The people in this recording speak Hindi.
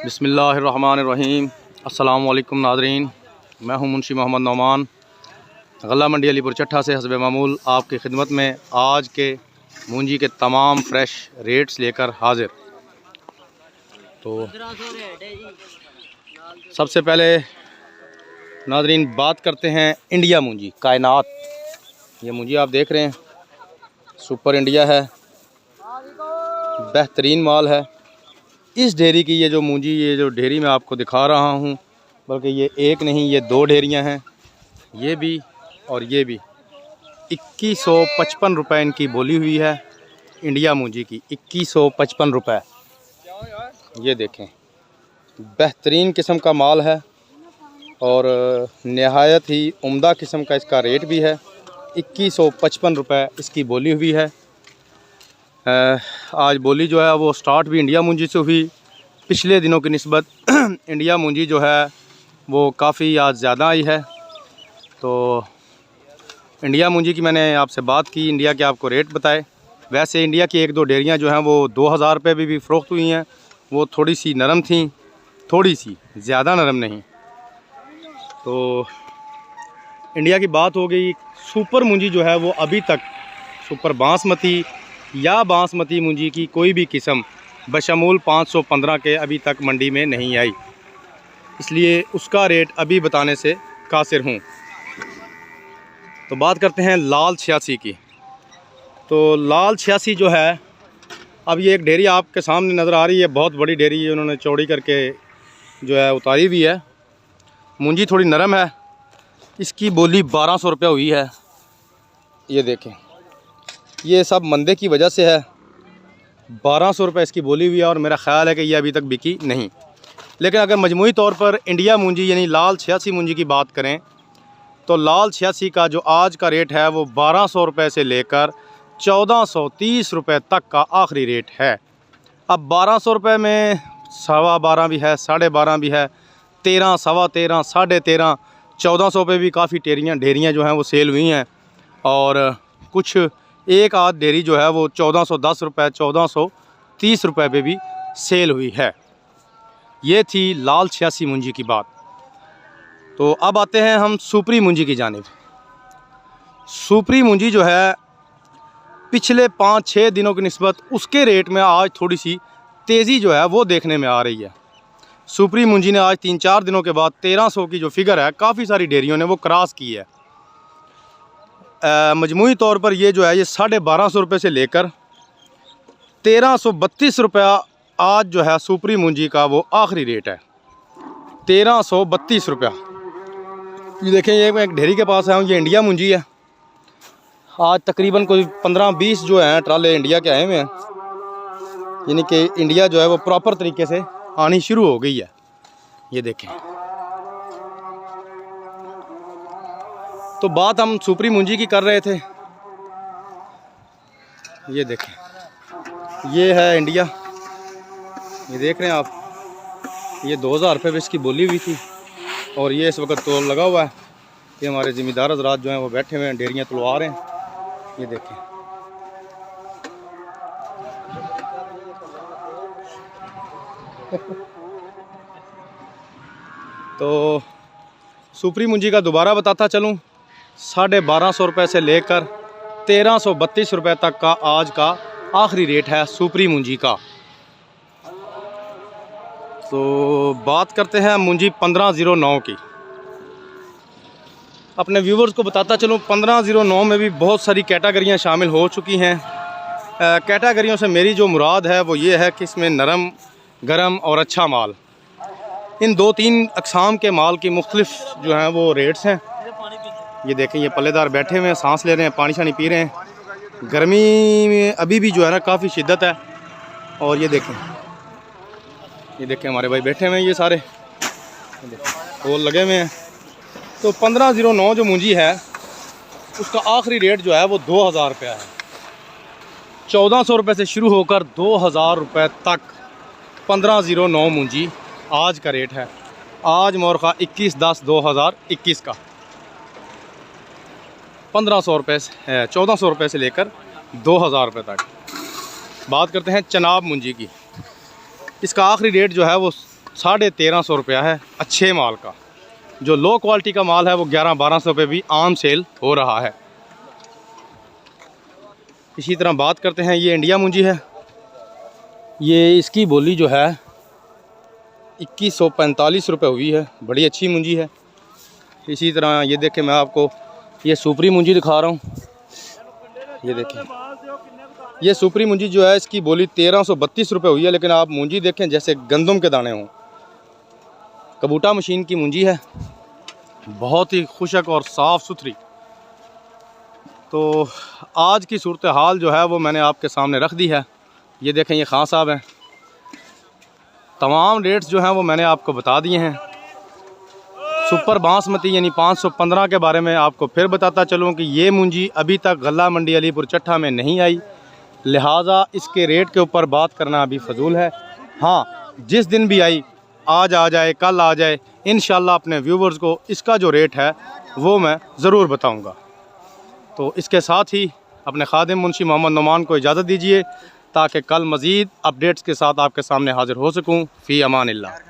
बिस्मिल्लाहिर्रहमानिर्रहीम। अस्सलाम वालेकुम नाज़रीन, मैं हूं मुंशी मोहम्मद नौमान, गल्ला मंडी अलीपुर चट्ठा से हस्बे मामूल आपकी खिदमत में आज के मूंजी के तमाम फ्रेश रेट्स लेकर हाजिर। तो सबसे पहले नाज़रीन बात करते हैं इंडिया मूंजी कायनात। ये मूंजी आप देख रहे हैं, सुपर इंडिया है, बेहतरीन माल है। इस ढेरी की ये जो मूंजी, ये जो ढेरी मैं आपको दिखा रहा हूँ, बल्कि ये एक नहीं, ये दो ढेरियाँ हैं, ये भी और ये भी। 2155 रुपये इनकी बोली हुई है इंडिया मूंजी की, 2155 रुपये। ये देखें, बेहतरीन किस्म का माल है और नहायत ही उम्दा किस्म का इसका रेट भी है। 2155 रुपये इसकी बोली हुई है। आज बोली जो है वो स्टार्ट भी इंडिया मूंजी से हुई। पिछले दिनों की निस्बत इंडिया मूंजी जो है वो काफ़ी आज ज़्यादा आई है। तो इंडिया मूंजी की मैंने आपसे बात की, इंडिया के आपको रेट बताए। वैसे इंडिया की एक दो डेयरियाँ जो हैं वो 2000 रुपये भी फ़रोख्त हुई हैं। वो थोड़ी सी नरम थी, थोड़ी सी, ज़्यादा नरम नहीं। तो इंडिया की बात हो गई। सुपर मूंजी जो है वो अभी तक सुपर बासमती या बासमती मूंजी की कोई भी किस्म बशमूल 515 के अभी तक मंडी में नहीं आई, इसलिए उसका रेट अभी बताने से कासिर हूँ। तो बात करते हैं लाल 86 की। तो लाल 86 जो है, अब ये एक ढेरी आपके सामने नज़र आ रही है, बहुत बड़ी ढेरी है, उन्होंने चौड़ी करके जो है उतारी हुई है। मूंजी थोड़ी नरम है, इसकी बोली 1200 रुपये हुई है। ये देखें, ये सब मंदे की वजह से है। 1200 रुपये इसकी बोली हुई है और मेरा ख़्याल है कि ये अभी तक बिकी नहीं। लेकिन अगर मजमूई तौर पर इंडिया मूंजी यानी लाल 86 मूंजी की बात करें तो लाल 86 का जो आज का रेट है वो 1200 रुपये से लेकर 1430 रुपये तक का आखिरी रेट है। अब 1200 रुपये में 12.25 भी है, 12.5 भी है, 13, 13.25, 13.5, 1400 पे भी काफ़ी ढेरियाँ जो हैं वो सेल हुई हैं। और कुछ एक आध डेयरी जो है वो 1410 रुपये, 1430 रुपये पे भी सेल हुई है। ये थी लाल 86 मूंजी की बात। तो अब आते हैं हम सुपरी मूंजी की जानिब। सुपरी मूंजी जो है पिछले 5-6 दिनों की निस्बत उसके रेट में आज थोड़ी सी तेज़ी जो है वो देखने में आ रही है। सुपरी मूंजी ने आज 3-4 दिनों के बाद 1300 की जो फिगर है, काफ़ी सारी डेयरियों ने वो क्रॉस की है। मजमूई तौर पर ये जो है ये 1250 रुपये से लेकर 1332 रुपया आज जो है सुपरी मूंजी का वो आखिरी रेट है, 1332 रुपया। ये देखें, ये मैं एक ढेरी के पास आया हूँ, ये इंडिया मूंजी है। आज तकरीबन कोई 15-20 जो हैं ट्राले इंडिया के आए हुए हैं, यानी कि इंडिया जो है वो प्रॉपर तरीके से आनी शुरू हो गई है। ये देखें, तो बात हम सुपरी मूंजी की कर रहे थे। ये देखें, ये है इंडिया, ये देख रहे हैं आप, ये 2000 रुपये इसकी बोली हुई थी और ये इस वक्त तोल लगा हुआ है। ये हमारे ज़िम्मेदार हज़रात जो हैं वो बैठे हुए हैं, ढेरियाँ तुलवा रहे हैं। ये देखें, तो सुपरी मूंजी का दोबारा बताता चलूँ, 1250 रुपये से लेकर 1332 रुपये तक का आज का आखिरी रेट है सुपरी मूंजी का। तो बात करते हैं मूंजी 1509 की। अपने व्यूवर्स को बताता चलूँ, 1509 में भी बहुत सारी कैटेगरियाँ शामिल हो चुकी हैं। कैटेगरियों से मेरी जो मुराद है वो ये है कि इसमें नरम, गरम और अच्छा माल, इन 2-3 अक़साम के माल की मुख्तलिफ जो हैं वो रेट्स हैं। ये देखें, ये पल्लेदार बैठे हुए हैं, सांस ले रहे हैं, पानी शानी पी रहे हैं। गर्मी में अभी भी जो है ना काफ़ी शिद्दत है। और ये देखें हमारे भाई बैठे हुए हैं, ये सारे होल लगे हुए हैं। तो 1509 जो मूंजी है उसका आखिरी रेट जो है वो 2000 रुपया है। 1400 रुपये से शुरू होकर 2000 रुपये तक 1509 मूंजी आज का रेट है। आज मोरखा 21/10/2021 का 1500 रुपये से 1400 रुपये से लेकर 2000 रुपये तक। बात करते हैं चनाब मूंजी की। इसका आखिरी रेट जो है वो 1350 रुपया है अच्छे माल का। जो लो क्वालिटी का माल है वो 1100-1200 रुपये भी आम सेल हो रहा है। इसी तरह बात करते हैं, ये इंडिया मुंजी है, ये इसकी बोली जो है 2145 रुपये हुई है, बड़ी अच्छी मुंजी है। इसी तरह ये देखें, मैं आपको ये सुपरी मुंजी दिखा रहा हूँ। ये देखें, ये सुपरी मुंजी जो है इसकी बोली 1332 रुपये हुई है, लेकिन आप मुंजी देखें जैसे गंदम के दाने हों। कबूटा मशीन की मुंजी है, बहुत ही खुशक और साफ़ सुथरी। तो आज की सूरत हाल जो है वो मैंने आपके सामने रख दी है। ये देखें, ये खान साहब हैं, तमाम रेट्स जो हैं वो मैंने आपको बता दिए हैं। सुपर बासमती यानी 515 के बारे में आपको फिर बताता चलूँ कि ये मुंजी अभी तक गल्ला मंडी अलीपुर चट्ठा में नहीं आई, लिहाजा इसके रेट के ऊपर बात करना अभी फजूल है। हाँ, जिस दिन भी आई, आज आ जाए, कल आ जाए, इंशाल्लाह अपने व्यूवर्स को इसका जो रेट है वो मैं ज़रूर बताऊँगा। तो इसके साथ ही अपने खादिम मुंशी मोहम्मद नुमान को इजाज़त दीजिए, ताकि कल मज़ीद अपडेट्स के साथ आपके सामने हाज़िर हो सकूँ। फ़ी अमानिल्लाह।